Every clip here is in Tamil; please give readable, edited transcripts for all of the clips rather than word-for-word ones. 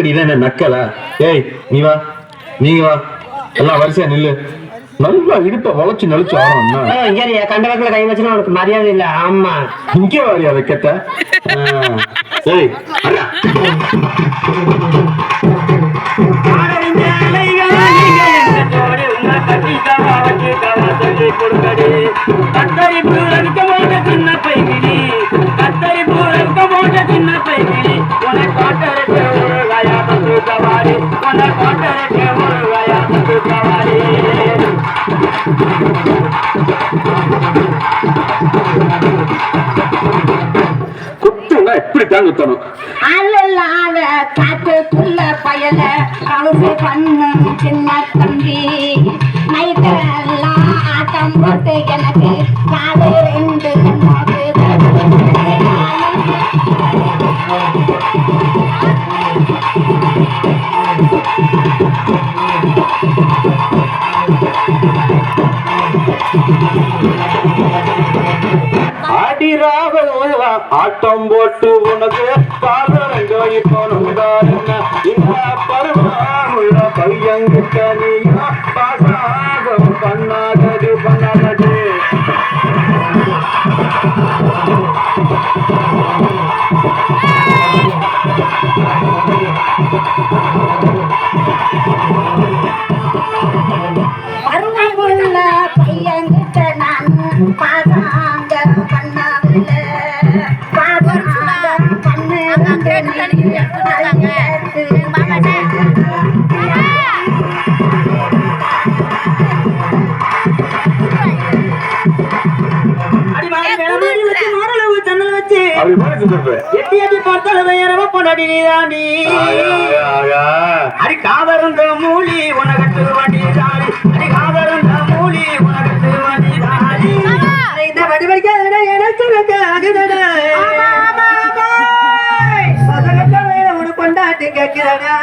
இதான் என்ன நக்கலா? ஏய் நீ வா, நீங்க வா, எல்லாம் வரிசையா நில்லு. நல்லா இடுப்ப வளைச்சு நெளிச்சு ஆடணும். கண்ட வக்கல கை வச்சுனா உனக்கு மரியாதை இல்ல. ஆமா இங்கே வாரியா வைக்கத்த. ஏய் சின்ன பைகிரி கத்தரி பூரக்க போட்ட சின்ன பைகிரி உன காட்டரே ஒரு காயா தூக்கவாடி உன காட்டரே ஒரு காயா தூக்கவாடி. குத்துனா இப்படித்தான் குத்தணும். அல்லல்லாத காட்டுக்குள்ள பயல கவுசு பண்ணு சின்ன தம்பி நைட்டெல்லாம் ஆட்டம் போட்டு எனக்கு காது ரெண்டு ஆட்டம் போட்டு உனக்கு பாதரங்கோ இப்போ நுந்தாருன்னா இந்த பருவமுள்ள பையங்கிட்ட நீயா பாசாகம் பண்ணாதது பண்ணாதது. பருவமுள்ள பையங்கிட்ட நான் பாசாங்கம் பண்ணாதில்ல. அடி காதருந்த மூலி உனகத்து வண்டி தாடி அடி காதருந்த மூலி உனகத்து வண்டி தாடி இந்த வடி வைக்காத எனக்கு உனக்கு கொண்டாட்டி கேட்கிறடா.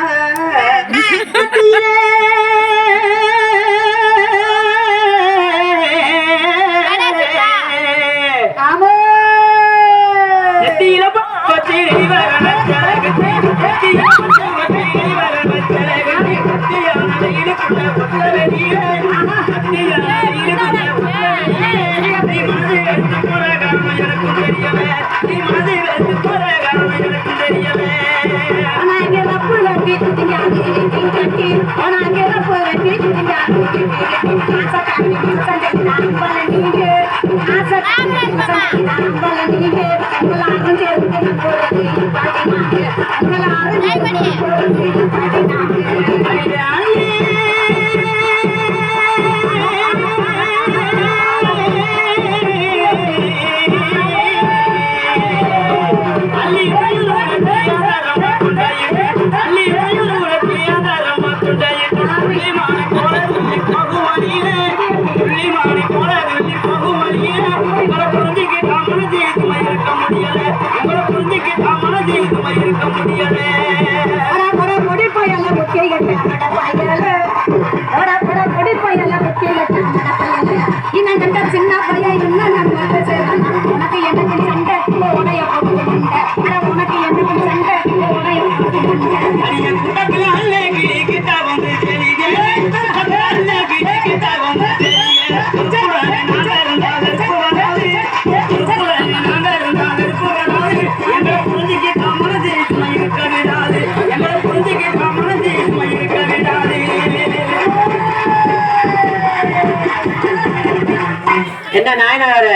சின்ன பையன் உனக்கு எனக்கு சண்டை உடைய உனக்கு எனக்கு சண்டை என்ன நாயனாரு?